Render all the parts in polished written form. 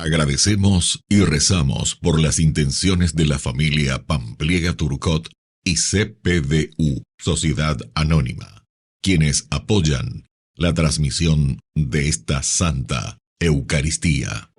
Agradecemos y rezamos por las intenciones de la familia Pampliega Turcot y CPDU, Sociedad Anónima, quienes apoyan la transmisión de esta Santa Eucaristía.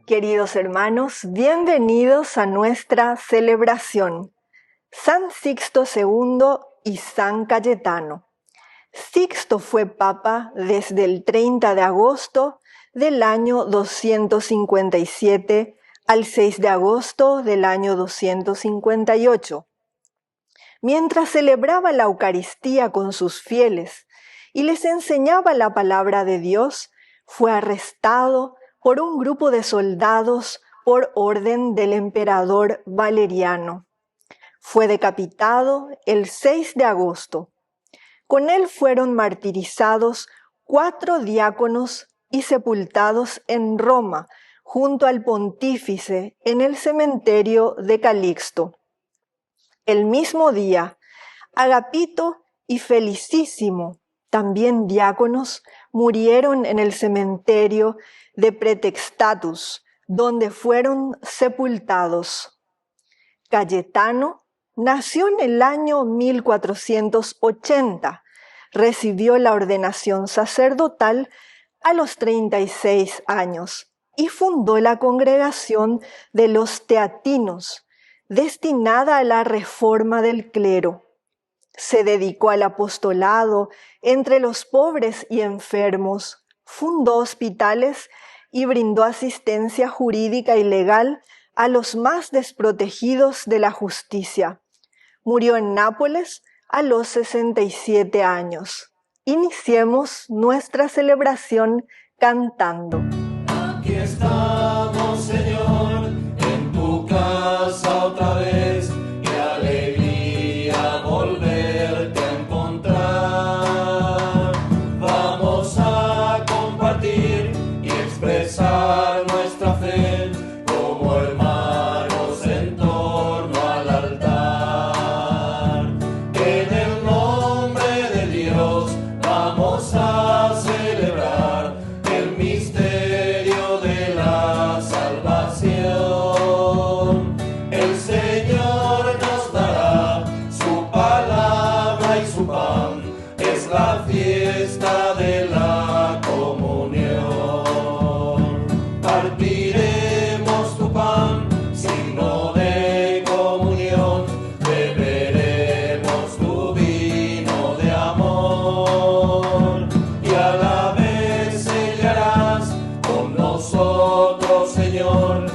Queridos hermanos, bienvenidos a nuestra celebración. San Sixto II y San Cayetano. Sixto fue papa desde el 30 de agosto del año 257 al 6 de agosto del año 258. Mientras celebraba la Eucaristía con sus fieles y les enseñaba la palabra de Dios, fue arrestado por un grupo de soldados por orden del emperador Valeriano. Fue decapitado el 6 de agosto. Con él fueron martirizados 4 diáconos y sepultados en Roma, junto al pontífice, en el cementerio de Calixto. El mismo día, Agapito y Felicísimo, también diáconos, murieron en el cementerio de Pretextatus, donde fueron sepultados. Cayetano nació en el año 1480, recibió la ordenación sacerdotal a los 36 años y fundó la congregación de los teatinos, destinada a la reforma del clero. Se dedicó al apostolado entre los pobres y enfermos, fundó hospitales y brindó asistencia jurídica y legal a los más desprotegidos de la justicia. Murió en Nápoles a los 67 años. Iniciemos nuestra celebración cantando. Aquí estamos, Señor, en tu casa otra vez. Qué alegría volverte a encontrar. Vamos a compartir y expresar nuestra fe como hermanos en torno al altar. En el nombre de Dios vamos a celebrar el misterio de la salvación. El Señor nos dará su palabra y su pan. Es la fiesta de la comunión. Partiremos tu pan, signo de comunión. Beberemos tu vino de amor. Y a la vez sellarás con nosotros, Señor,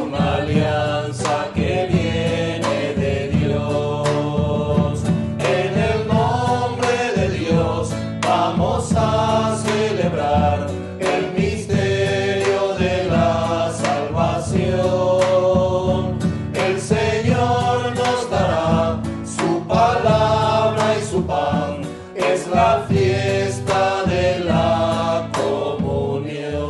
una alianza que viene de Dios. En el nombre de Dios vamos a celebrar el misterio de la salvación. El Señor nos dará su palabra y su pan. Es la fiesta de la comunión.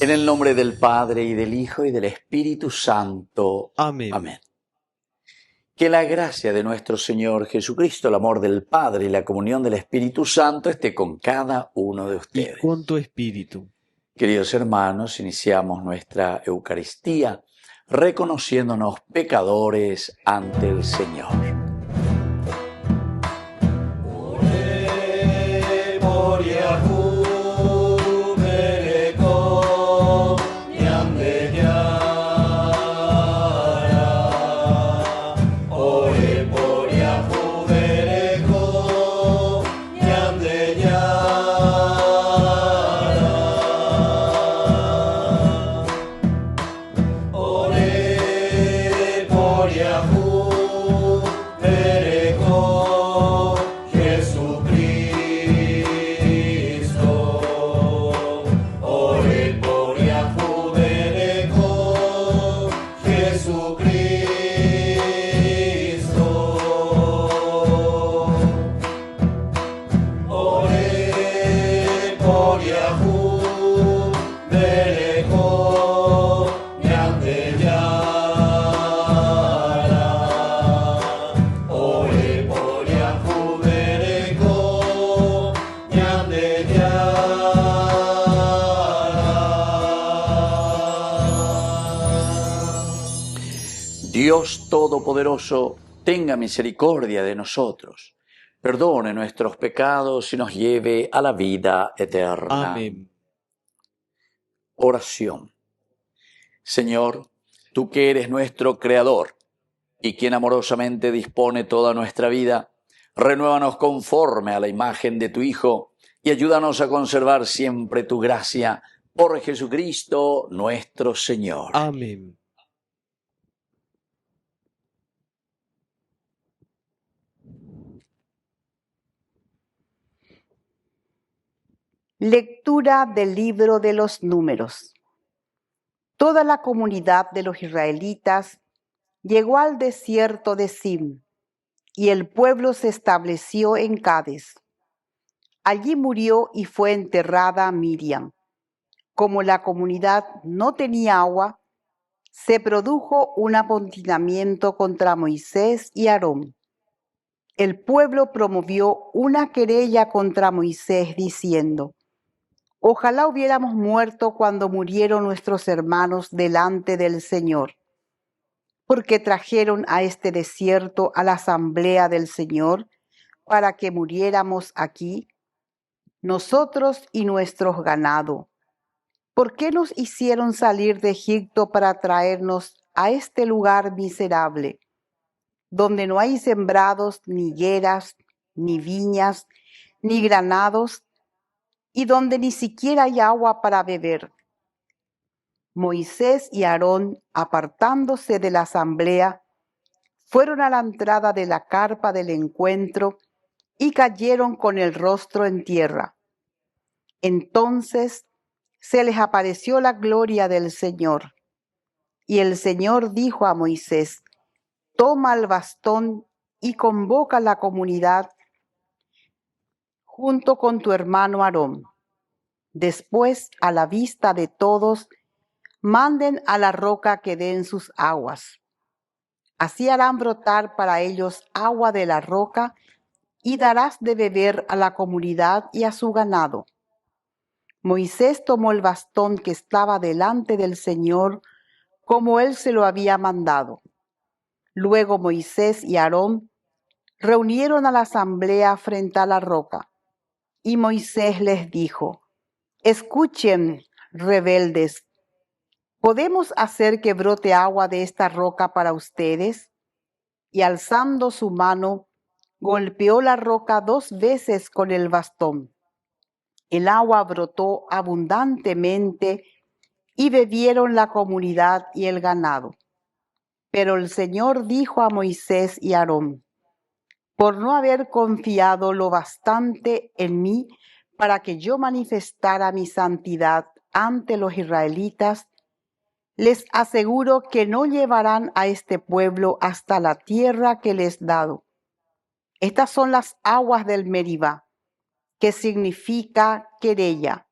En el nombre del Padre, y del Hijo, y del Espíritu Santo. Amén. Amén. Que la gracia de nuestro Señor Jesucristo, el amor del Padre y la comunión del Espíritu Santo esté con cada uno de Y ustedes. con tu espíritu. Queridos hermanos, iniciamos nuestra Eucaristía reconociéndonos pecadores ante el Señor. Ore por Yahu, Bereko, Nyande Yara. Ore por Yahu, Bereko, Nyande Yara. Ore por Yahu, Dios Todopoderoso, tenga misericordia de nosotros, perdone nuestros pecados y nos lleve a la vida eterna. Amén. Oración. Señor, tú que eres nuestro Creador y quien amorosamente dispone toda nuestra vida, renuévanos conforme a la imagen de tu Hijo y ayúdanos a conservar siempre tu gracia por Jesucristo nuestro Señor. Amén. Lectura del libro de los Números. Toda la comunidad de los israelitas llegó al desierto de Zin, y el pueblo se estableció en Cades. Allí murió y fue enterrada Miriam. Como la comunidad no tenía agua, se produjo un amotinamiento contra Moisés y Aarón. El pueblo promovió una querella contra Moisés diciendo: ojalá hubiéramos muerto cuando murieron nuestros hermanos delante del Señor, porque trajeron a este desierto a la asamblea del Señor para que muriéramos aquí, nosotros y nuestros ganado. ¿Por qué nos hicieron salir de Egipto para traernos a este lugar miserable, donde no hay sembrados, ni higueras, ni viñas, ni granados, y donde ni siquiera hay agua para beber? Moisés y Aarón, apartándose de la asamblea, fueron a la entrada de la carpa del encuentro y cayeron con el rostro en tierra. Entonces se les apareció la gloria del Señor. Y el Señor dijo a Moisés: toma el bastón y convoca a la comunidad junto con tu hermano Aarón. Después, a la vista de todos, manden a la roca que den sus aguas. Así harán brotar para ellos agua de la roca, y darás de beber a la comunidad y a su ganado. Moisés tomó el bastón que estaba delante del Señor, como él se lo había mandado. Luego Moisés y Aarón reunieron a la asamblea frente a la roca, y Moisés les dijo: escuchen, rebeldes, ¿podemos hacer que brote agua de esta roca para ustedes? Y alzando su mano, golpeó la roca 2 veces con el bastón. El agua brotó abundantemente y bebieron la comunidad y el ganado. Pero el Señor dijo a Moisés y Aarón: por no haber confiado lo bastante en mí para que yo manifestara mi santidad ante los israelitas, les aseguro que no llevarán a este pueblo hasta la tierra que les he dado. Estas son las aguas del Meribá, que significa querella,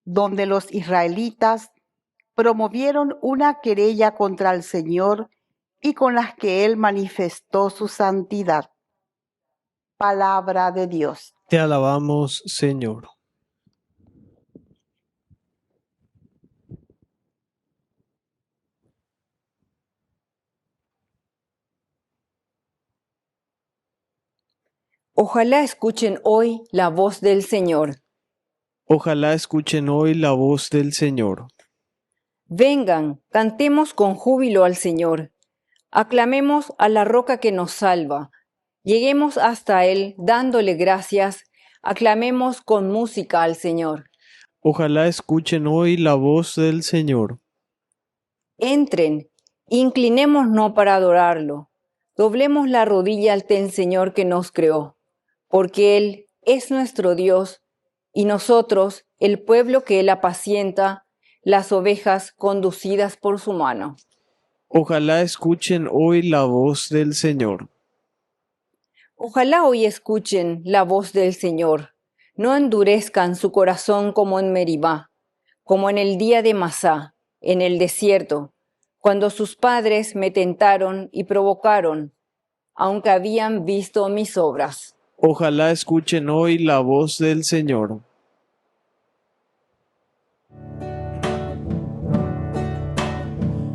donde los israelitas promovieron una querella contra el Señor y con las que Él manifestó su santidad. Palabra de Dios. Te alabamos, Señor. Ojalá escuchen hoy la voz del Señor. Ojalá escuchen hoy la voz del Señor. Vengan, cantemos con júbilo al Señor. Aclamemos a la roca que nos salva. Lleguemos hasta Él dándole gracias. Aclamemos con música al Señor. Ojalá escuchen hoy la voz del Señor. Entren, inclinémonos para adorarlo. Doblemos la rodilla ante el Señor que nos creó, porque Él es nuestro Dios y nosotros el pueblo que Él apacienta, las ovejas conducidas por su mano. Ojalá escuchen hoy la voz del Señor. Ojalá hoy escuchen la voz del Señor. No endurezcan su corazón como en Meribá, como en el día de Masá, en el desierto, cuando sus padres me tentaron y provocaron, aunque habían visto mis obras. Ojalá escuchen hoy la voz del Señor.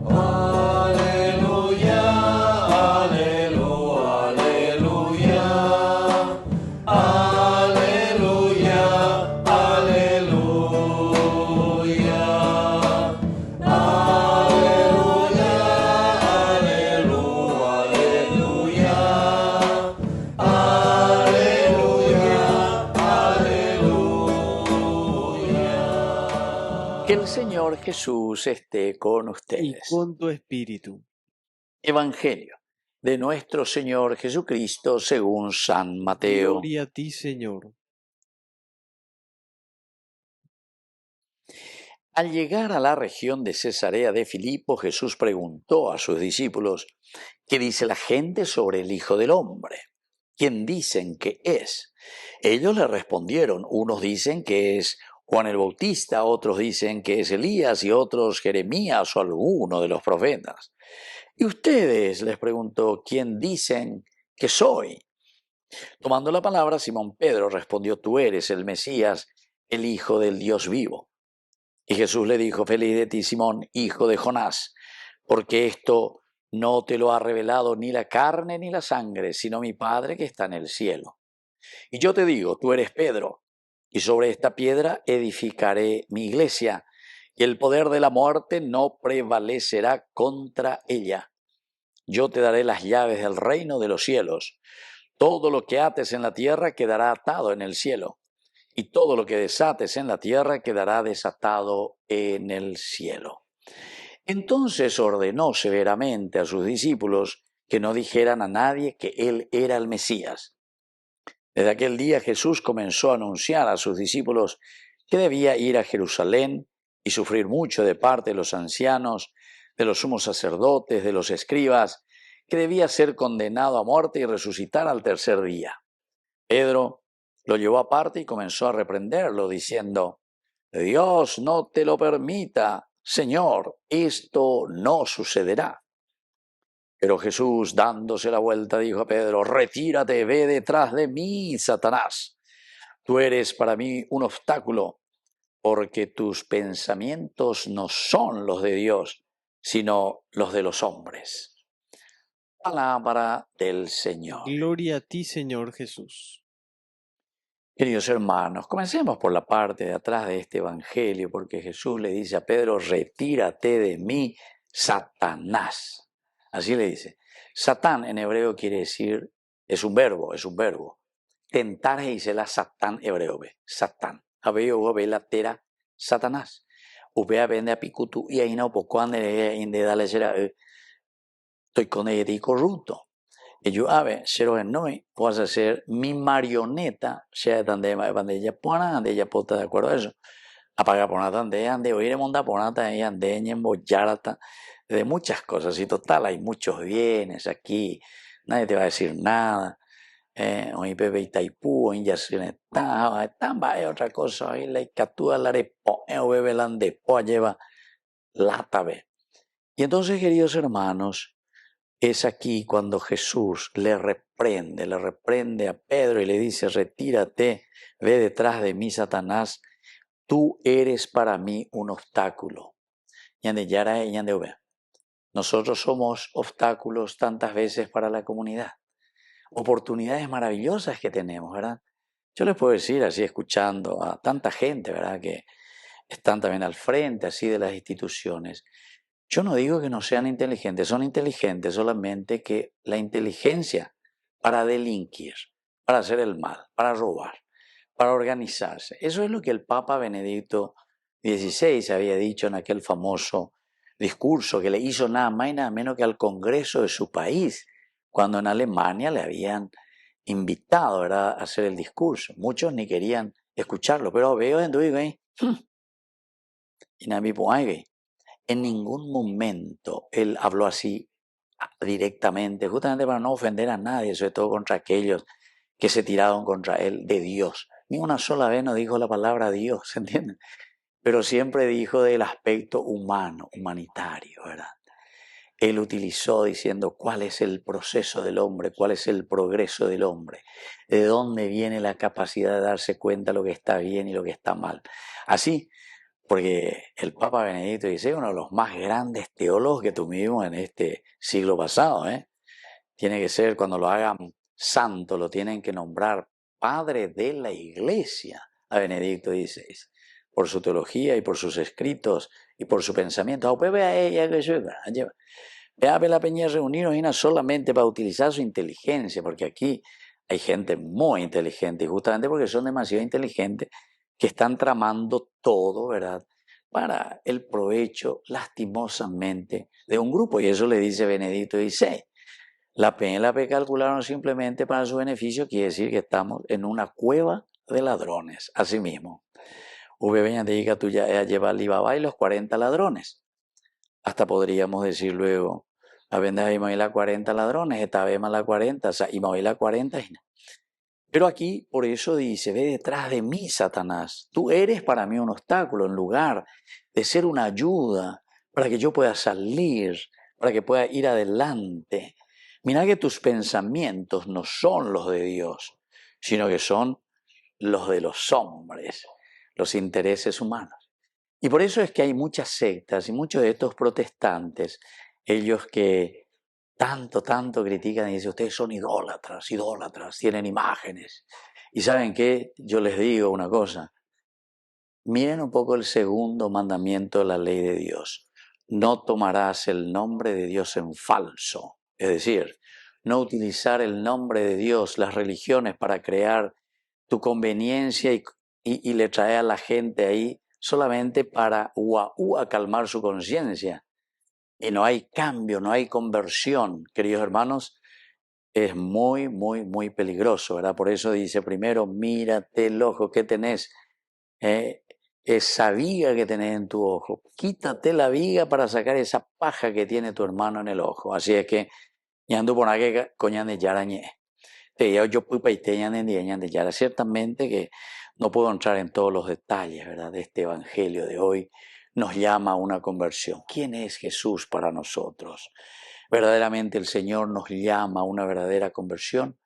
Aleluya. Jesús esté con y ustedes. con tu espíritu. Evangelio de nuestro Señor Jesucristo según San Mateo. Gloria a ti, Señor. Al llegar a la región de Cesarea de Filipo, Jesús preguntó a sus discípulos: ¿qué dice la gente sobre el Hijo del Hombre? ¿Quién dicen que es? Ellos le respondieron: unos dicen que es Juan el Bautista, otros dicen que es Elías y otros Jeremías o alguno de los profetas. ¿Y ustedes? Les preguntó: ¿quién dicen que soy? Tomando la palabra, Simón Pedro respondió: tú eres el Mesías, el Hijo del Dios vivo. Y Jesús le dijo: feliz de ti, Simón, hijo de Jonás, porque esto no te lo ha revelado ni la carne ni la sangre, sino mi Padre que está en el cielo. Y yo te digo, tú eres Pedro, y sobre esta piedra edificaré mi iglesia, y el poder de la muerte no prevalecerá contra ella. Yo te daré las llaves del reino de los cielos. Todo lo que ates en la tierra quedará atado en el cielo, y todo lo que desates en la tierra quedará desatado en el cielo. Entonces ordenó severamente a sus discípulos que no dijeran a nadie que él era el Mesías. Desde aquel día Jesús comenzó a anunciar a sus discípulos que debía ir a Jerusalén y sufrir mucho de parte de los ancianos, de los sumos sacerdotes, de los escribas, que debía ser condenado a muerte y resucitar al tercer día. Pedro lo llevó aparte y comenzó a reprenderlo, diciendo: Dios no te lo permita, Señor, esto no sucederá. Pero Jesús, dándose la vuelta, dijo a Pedro: retírate, ve detrás de mí, Satanás. Tú eres para mí un obstáculo, porque tus pensamientos no son los de Dios, sino los de los hombres. Palabra del Señor. Gloria a ti, Señor Jesús. Queridos hermanos, comencemos por la parte de atrás de este evangelio, porque Jesús le dice a Pedro: retírate de mí, Satanás. Así le dice. Satán en hebreo quiere decir, es un verbo. Tentar dice la Satán hebreo, Satán. Habeo la tera Satanás. Upea vende a picutu y ahí no poco ande inde dale será estoy con ella y corrupto. Y yo cero en noi puedes hacer mi marioneta, sea donde ella pone, donde ella puesta de acuerdo a eso. Apaga por nada, ande oír monda por nada, ande en bollarata, de muchas cosas. Y total, hay muchos bienes aquí, nadie te va a decir nada. Hoy bebe y taipú, hoy ya se está, hay otra cosa, hoy la catúa la repo, o bebe la andepo, lleva lata, ve. Y entonces, queridos hermanos, es aquí cuando Jesús le reprende a Pedro y le dice: retírate, ve detrás de mí, Satanás, tú eres para mí un obstáculo. Nosotros somos obstáculos tantas veces para la comunidad. Oportunidades maravillosas que tenemos, ¿verdad? Yo les puedo decir, así escuchando a tanta gente, ¿verdad?, que están también al frente así de las instituciones. Yo no digo que no sean inteligentes, son inteligentes, solamente que la inteligencia para delinquir, para hacer el mal, para robar, para organizarse. Eso es lo que el Papa Benedicto XVI había dicho en aquel famoso discurso que le hizo nada más y nada menos que al Congreso de su país, cuando en Alemania le habían invitado, ¿verdad?, a hacer el discurso. Muchos ni querían escucharlo, pero veo en tu en ningún momento él habló así directamente, justamente para no ofender a nadie, sobre todo contra aquellos que se tiraron contra él de Dios. Ni una sola vez no dijo la palabra Dios, ¿entienden? Pero siempre dijo del aspecto humano, humanitario, ¿verdad? Él utilizó diciendo cuál es el proceso del hombre, cuál es el progreso del hombre, de dónde viene la capacidad de darse cuenta de lo que está bien y lo que está mal. Así, porque el Papa Benedicto XVI, uno de los más grandes teólogos que tuvimos en este siglo pasado, tiene que ser, cuando lo hagan santo, lo tienen que nombrar padre de la Iglesia a Benedicto XVI, por su teología y por sus escritos y por su pensamiento. Vea la peña reunirnos y no solamente para utilizar su inteligencia, porque aquí hay gente muy inteligente y justamente porque son demasiado inteligentes que están tramando todo, ¿verdad? para el provecho, lastimosamente, de un grupo. Y eso le dice Benedicto XVI. La pena y la P calcularon simplemente para su beneficio, quiere decir que estamos en una cueva de ladrones. Asimismo, Veña te diga tú ya lleva Alibaba y los 40 ladrones. Hasta podríamos decir luego, a venda y la 40 ladrones, esta vez más la 40, o sea, y la 40. Pero aquí, por eso dice, ve detrás de mí, Satanás. Tú eres para mí un obstáculo en lugar de ser una ayuda para que yo pueda salir, para que pueda ir adelante. Mira que tus pensamientos no son los de Dios, sino que son los de los hombres, los intereses humanos. Y por eso es que hay muchas sectas y muchos de estos protestantes, ellos que tanto critican y dicen, ustedes son idólatras, tienen imágenes. Y ¿saben qué? Yo les digo una cosa, miren un poco el segundo mandamiento de la ley de Dios. No tomarás el nombre de Dios en falso. Es decir, no utilizar el nombre de Dios, las religiones, para crear tu conveniencia y le trae a la gente ahí solamente para calmar su conciencia. Y no hay cambio, no hay conversión. Queridos hermanos, es muy peligroso, ¿verdad? Por eso dice primero, mírate el ojo que tenés, esa viga que tenés en tu ojo. Quítate la viga para sacar esa paja que tiene tu hermano en el ojo. Así es que, ñando por aquí, coñan de yarañé. Yo ciertamente que no puedo entrar en todos los detalles, ¿verdad?, de este evangelio de hoy. Nos llama a una conversión. ¿Quién es Jesús para nosotros? ¿Verdaderamente el Señor nos llama a una verdadera conversión?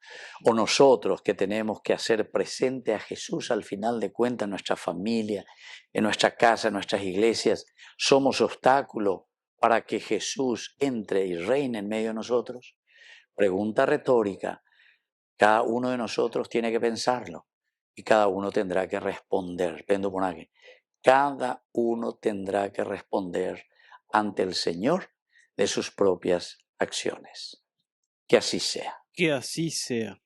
¿O nosotros que tenemos que hacer presente a Jesús al final de cuentas en nuestra familia, en nuestra casa, en nuestras iglesias, somos obstáculo para que Jesús entre y reine en medio de nosotros? Pregunta retórica. Cada uno de nosotros tiene que pensarlo y cada uno tendrá que responder. Cada uno tendrá que responder ante el Señor de sus propias acciones. Que así sea. Que así sea.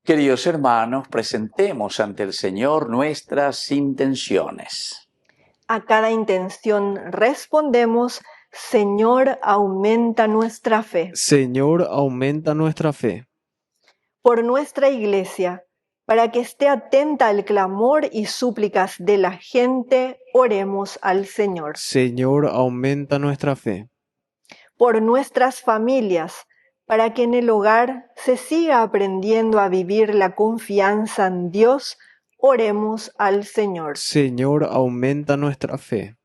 Queridos hermanos, presentemos ante el Señor nuestras intenciones. A cada intención respondemos, Señor, aumenta nuestra fe. Señor, aumenta nuestra fe. Por nuestra iglesia, para que esté atenta al clamor y súplicas de la gente, oremos al Señor. Señor, aumenta nuestra fe. Por nuestras familias, para que en el hogar se siga aprendiendo a vivir la confianza en Dios, oremos al Señor. Señor, aumenta nuestra fe.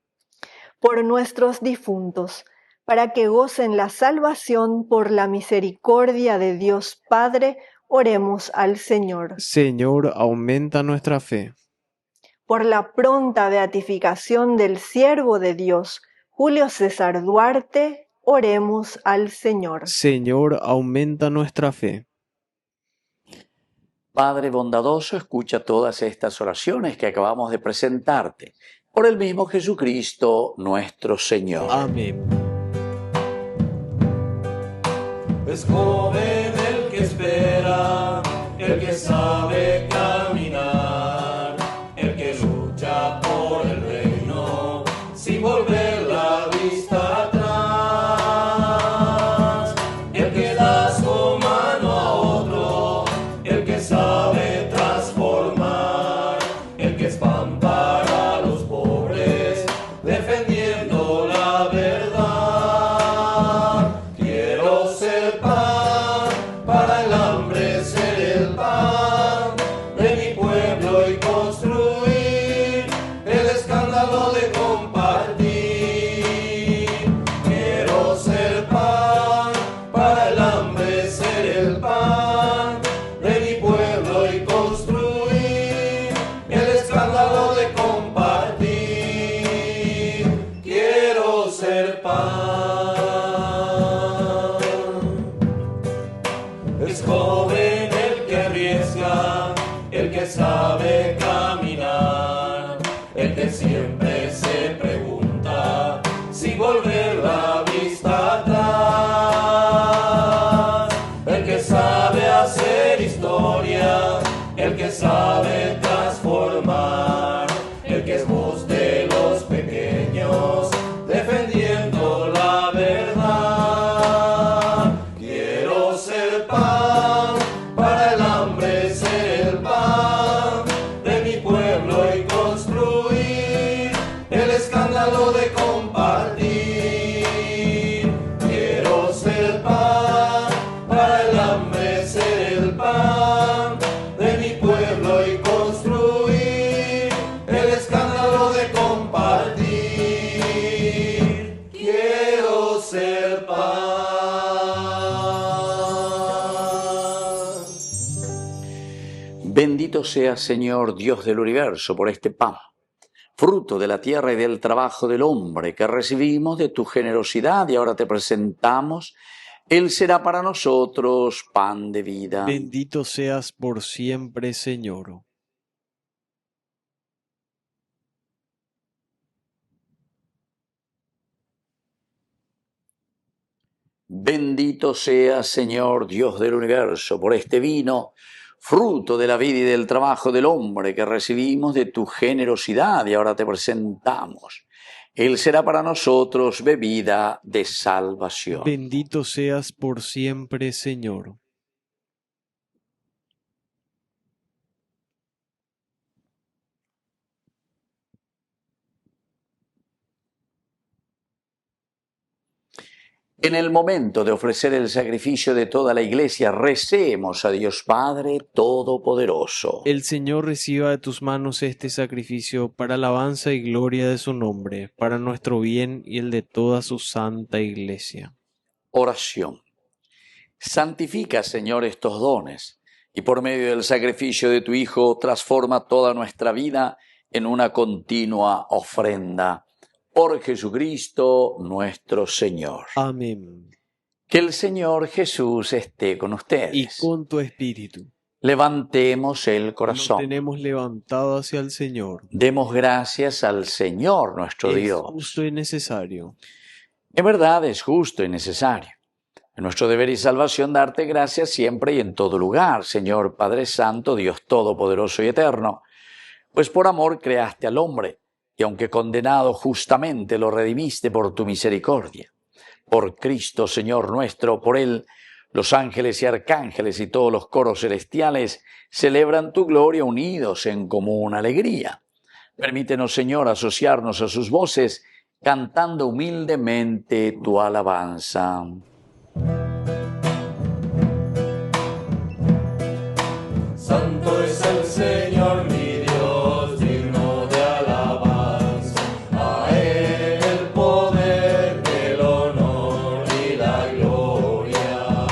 Por nuestros difuntos, para que gocen la salvación por la misericordia de Dios Padre, oremos al Señor. Señor, aumenta nuestra fe. Por la pronta beatificación del siervo de Dios, Julio César Duarte, oremos al Señor. Señor, aumenta nuestra fe. Padre bondadoso, escucha todas estas oraciones que acabamos de presentarte. Por el mismo Jesucristo nuestro Señor. Amén. Es joven el que espera, el que sabe caminar, el que lucha por el reino, sin volver la vista atrás, el que da su mano a otro, el que sabe transformar, el que espanta a los pobres, defendiendo la verdad. Quiero ser pan, para el hambre ser el pan de mi pueblo y construir el escándalo de compartir. Quiero ser pan, para el hambre ser el pan de mi pueblo y construir el escándalo de compartir. Quiero ser pan. Es joven el que arriesga, el que sabe caminar, el que siempre se pregunta si volver la vista atrás, el que sabe de compartir. Quiero ser pan, para el hambre ser el pan de mi pueblo y construir el escándalo de compartir. Quiero ser pan. Bendito seas, Señor, Dios del universo, por este pan, fruto de la tierra y del trabajo del hombre que recibimos de tu generosidad y ahora te presentamos. Él será para nosotros pan de vida. Bendito seas por siempre, Señor. Bendito seas, Señor, Dios del universo, por este vino, fruto de la vida y del trabajo del hombre que recibimos de tu generosidad y ahora te presentamos. Él será para nosotros bebida de salvación. Bendito seas por siempre, Señor. En el momento de ofrecer el sacrificio de toda la Iglesia, recemos a Dios Padre Todopoderoso. El Señor reciba de tus manos este sacrificio para alabanza y gloria de su nombre, para nuestro bien y el de toda su santa Iglesia. Oración. Santifica, Señor, estos dones y por medio del sacrificio de tu Hijo transforma toda nuestra vida en una continua ofrenda. Por Jesucristo nuestro Señor. Amén. Que el Señor Jesús esté con ustedes. Y con tu espíritu. Levantemos el Lo corazón. tenemos levantado hacia el Señor. Demos gracias al Señor nuestro Es Dios. justo y necesario. En verdad es justo y necesario. Es nuestro deber y salvación darte gracias siempre y en todo lugar, Señor Padre Santo, Dios Todopoderoso y Eterno, pues por amor creaste al hombre, y aunque condenado justamente lo redimiste por tu misericordia. Por Cristo, Señor nuestro, por Él, los ángeles y arcángeles y todos los coros celestiales celebran tu gloria unidos en común alegría. Permítenos, Señor, asociarnos a sus voces, cantando humildemente tu alabanza. Santo es el Señor mi Dios, digno de alabanza. A Él el poder, el honor y la gloria.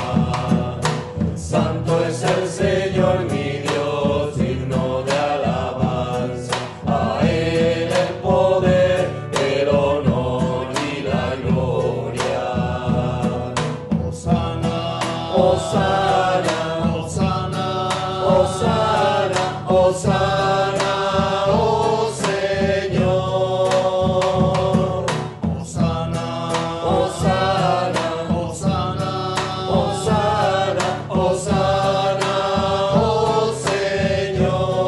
Santo es el Señor mi Dios, digno de alabanza. A Él el poder, el honor y la gloria. Hosana, Hosana, Hosana, Hosana, Hosana, oh Señor. Hosana, Hosana, Hosana, Hosana, Hosana, oh Señor.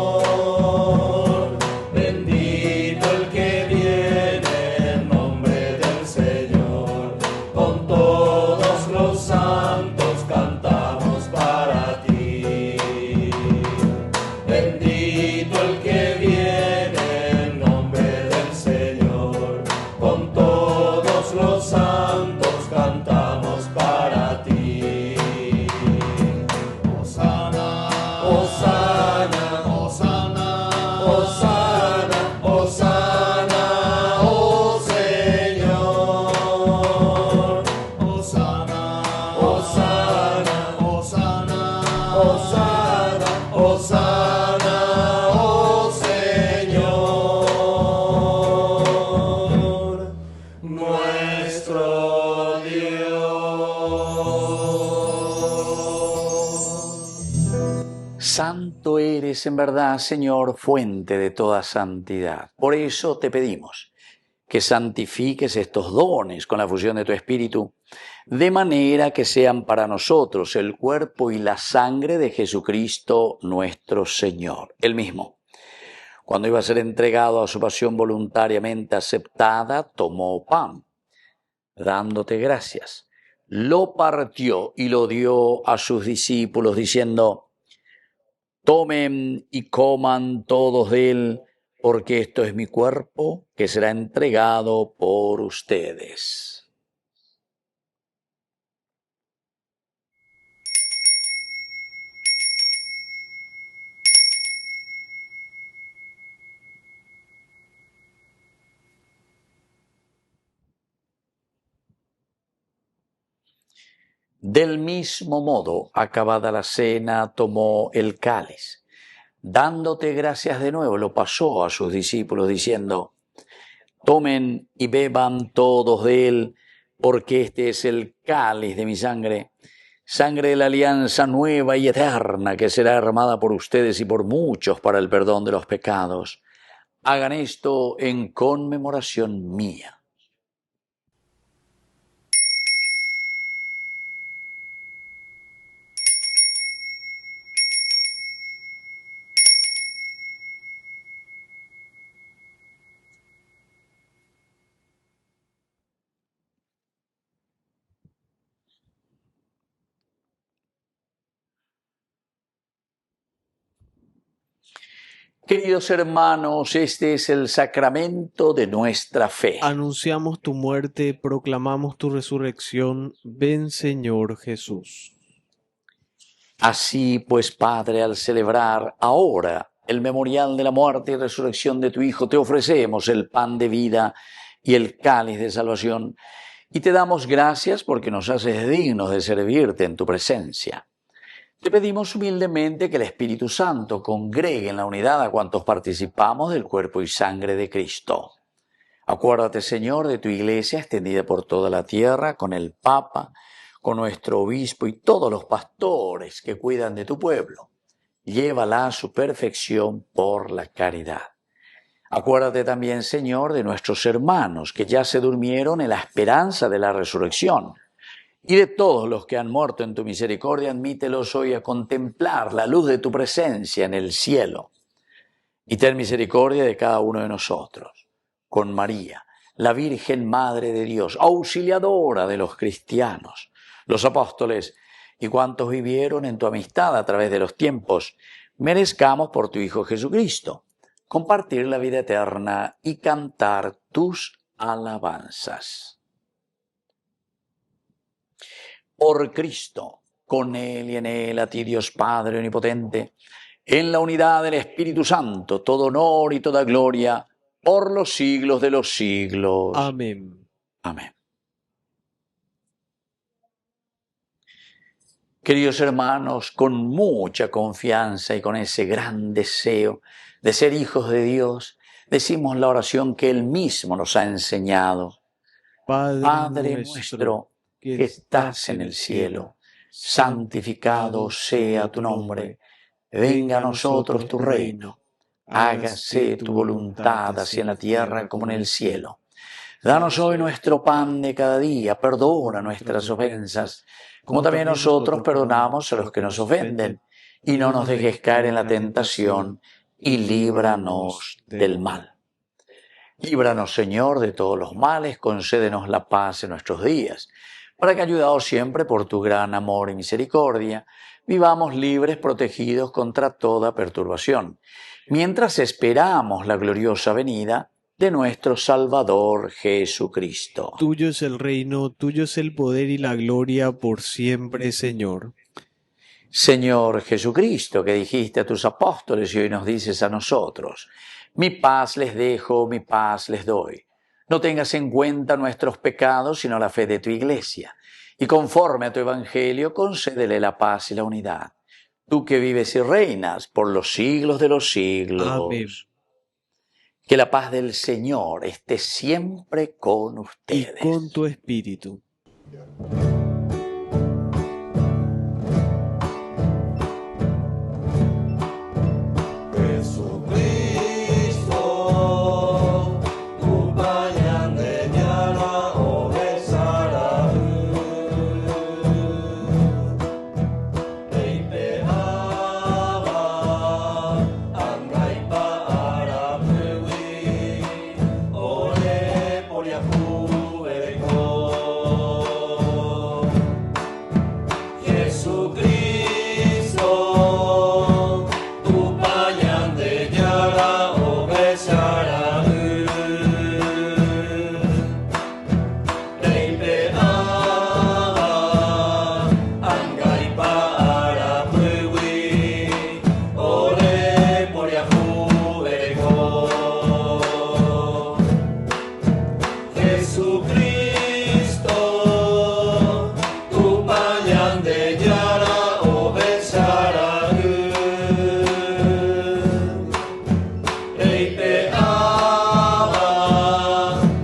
Bendito el que viene en nombre del Señor. Con todos los santos cantamos para ti. Bendito el que viene en nombre del Señor. Con todos los santos cantamos para ti. Hosana, Hosana, Hosana, Hosana, Hosana, oh Señor. Hosana, Hosana, Hosana, Hosana, Hosana, oh Señor, nuestro Dios. Santo eres en verdad, Señor, fuente de toda santidad. Por eso te pedimos que santifiques estos dones con la fusión de tu Espíritu, de manera que sean para nosotros el cuerpo y la sangre de Jesucristo nuestro Señor. Él mismo, cuando iba a ser entregado a su pasión voluntariamente aceptada, tomó pan, dándote gracias, lo partió y lo dio a sus discípulos, diciendo: tomen y coman todos de él, porque esto es mi cuerpo que será entregado por ustedes. Del mismo modo, acabada la cena, tomó el cáliz. Dándote gracias de nuevo, lo pasó a sus discípulos diciendo: tomen y beban todos de él, porque este es el cáliz de mi sangre, sangre de la alianza nueva y eterna que será derramada por ustedes y por muchos para el perdón de los pecados. Hagan esto en conmemoración mía. Queridos hermanos, este es el sacramento de nuestra fe. Anunciamos tu muerte, proclamamos tu resurrección. Ven, Señor Jesús. Así pues, Padre, al celebrar ahora el memorial de la muerte y resurrección de tu Hijo, te ofrecemos el pan de vida y el cáliz de salvación, y te damos gracias porque nos haces dignos de servirte en tu presencia. Te pedimos humildemente que el Espíritu Santo congregue en la unidad a cuantos participamos del cuerpo y sangre de Cristo. Acuérdate, Señor, de tu Iglesia extendida por toda la tierra, con el Papa, con nuestro obispo y todos los pastores que cuidan de tu pueblo. Llévala a su perfección por la caridad. Acuérdate también, Señor, de nuestros hermanos que ya se durmieron en la esperanza de la resurrección. Y de todos los que han muerto en tu misericordia, admítelos hoy a contemplar la luz de tu presencia en el cielo. Y ten misericordia de cada uno de nosotros. Con María, la Virgen Madre de Dios, auxiliadora de los cristianos, los apóstoles y cuantos vivieron en tu amistad a través de los tiempos, merezcamos por tu Hijo Jesucristo compartir la vida eterna y cantar tus alabanzas. Por Cristo, con Él y en Él, a ti Dios Padre Omnipotente, en la unidad del Espíritu Santo, todo honor y toda gloria, por los siglos de los siglos. Amén. Amén. Queridos hermanos, con mucha confianza y con ese gran deseo de ser hijos de Dios, decimos la oración que Él mismo nos ha enseñado. Padre nuestro, que estás en el cielo, santificado sea tu nombre. Venga a nosotros tu reino. Hágase tu voluntad, así en la tierra como en el cielo. Danos hoy nuestro pan de cada día. Perdona nuestras ofensas, como también nosotros perdonamos a los que nos ofenden. Y no nos dejes caer en la tentación, y líbranos del mal. Líbranos, Señor, de todos los males. Concédenos la paz en nuestros días, para que, ayudados siempre por tu gran amor y misericordia, vivamos libres, protegidos contra toda perturbación, mientras esperamos la gloriosa venida de nuestro Salvador Jesucristo. Tuyo es el reino, tuyo es el poder y la gloria por siempre, Señor. Señor Jesucristo, que dijiste a tus apóstoles y hoy nos dices a nosotros: mi paz les dejo, mi paz les doy. No tengas en cuenta nuestros pecados, sino la fe de tu Iglesia. Y conforme a tu Evangelio, concédele la paz y la unidad. Tú que vives y reinas por los siglos de los siglos. Amén. Que la paz del Señor esté siempre con ustedes. Y con tu espíritu. Jesucristo, tu pañante yara o besara Eite aba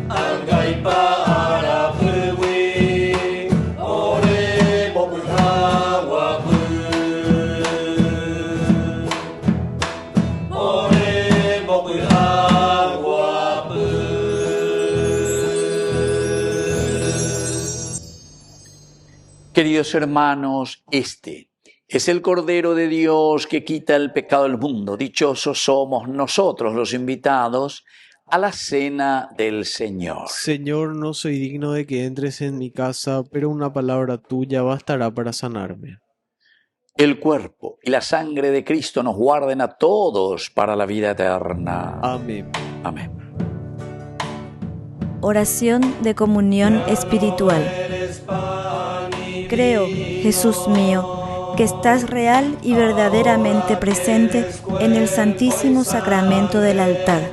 angay para pui ore bokuhawa ore bokuhawa. Queridos hermanos, este es el Cordero de Dios que quita el pecado del mundo. Dichosos somos nosotros los invitados a la cena del Señor. Señor, no soy digno de que entres en mi casa, pero una palabra tuya bastará para sanarme. El cuerpo y la sangre de Cristo nos guarden a todos para la vida eterna. Amén. Amén. Oración de comunión espiritual. Creo, Jesús mío, que estás real y verdaderamente presente en el Santísimo Sacramento del altar.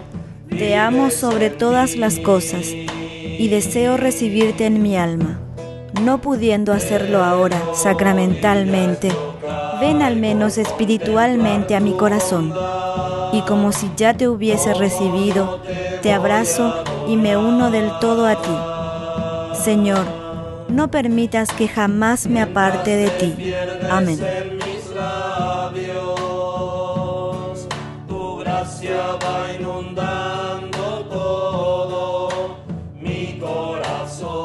Te amo sobre todas las cosas y deseo recibirte en mi alma. No pudiendo hacerlo ahora sacramentalmente, ven al menos espiritualmente a mi corazón. Y como si ya te hubiese recibido, te abrazo y me uno del todo a ti. Señor, no permitas que jamás me aparte de ti. Amén. Tu gracia va inundando todo mi corazón.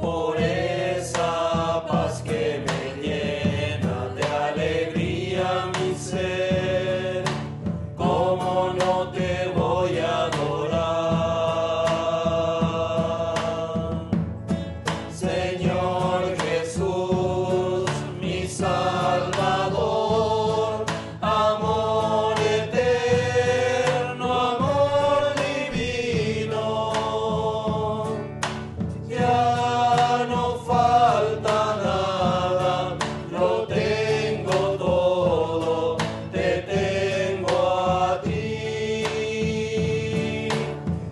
Por esa paz que me llena de alegría mi ser, ¿cómo no te voy a adorar? Señor Jesús, mi Salvador, amor eterno, amor divino, ya no falta nada, lo tengo todo, te tengo a ti,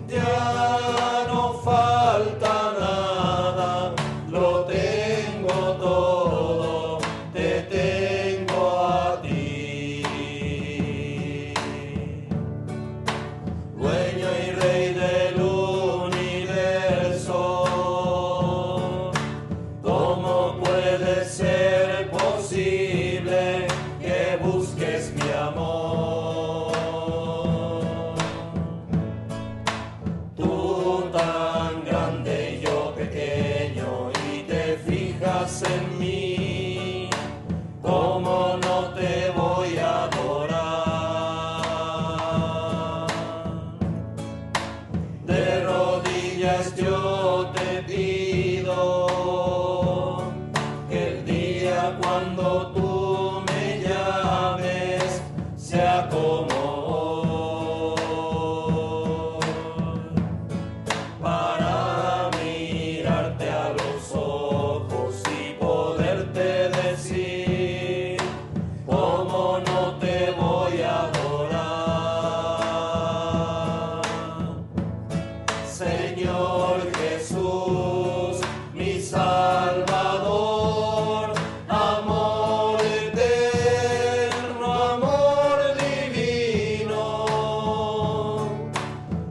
ya no falta nada, lo tengo todo, te tengo a ti. Dueño y rey del universo, ¿cómo puede ser posible que busques mi amor? Tú tan grande y yo pequeño y te fijas en mí, ¿cómo no te voy a adorar? De rodillas yo te pido que el día cuando tú me llames sea como hoy, para mirarte a los ojos y poderte decir, ¿cómo no te voy a adorar? Señor Jesús, mi Salvador, amor eterno, amor divino,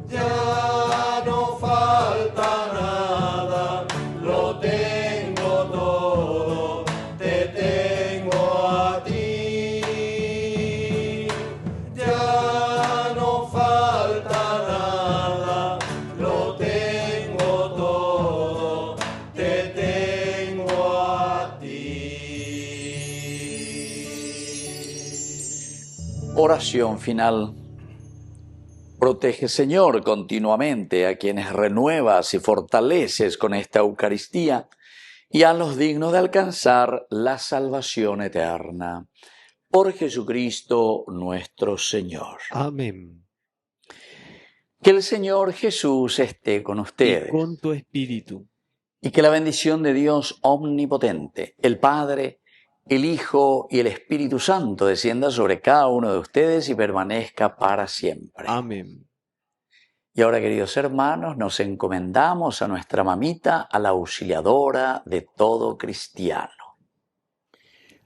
ya no falta nada, lo tengo todo, te tengo a ti, ya no falta nada, lo tengo todo, te tengo a ti. Oración final. Protege, Señor, continuamente a quienes renuevas y fortaleces con esta Eucaristía y a los dignos de alcanzar la salvación eterna. Por Jesucristo nuestro Señor. Amén. Que el Señor Jesús esté con ustedes. Y con tu espíritu. Y que la bendición de Dios omnipotente, el Padre, el Hijo y el Espíritu Santo descienda sobre cada uno de ustedes y permanezca para siempre. Amén. Y ahora, queridos hermanos, nos encomendamos a nuestra mamita, a la auxiliadora de todo cristiano.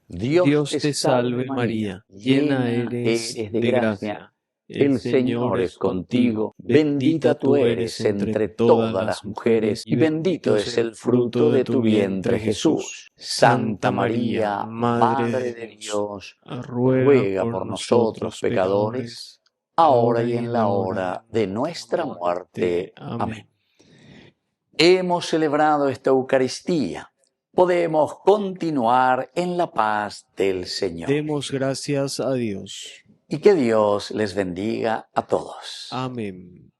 Dios te salve María, llena eres de gracia. El Señor es contigo, bendita tú eres entre todas las mujeres, y bendito es el fruto de tu vientre, Jesús. Santa María, Madre de Dios, ruega por nosotros pecadores, ahora y en la hora de nuestra muerte. Amén. Hemos celebrado esta Eucaristía. Podemos continuar en la paz del Señor. Demos gracias a Dios. Y que Dios les bendiga a todos. Amén.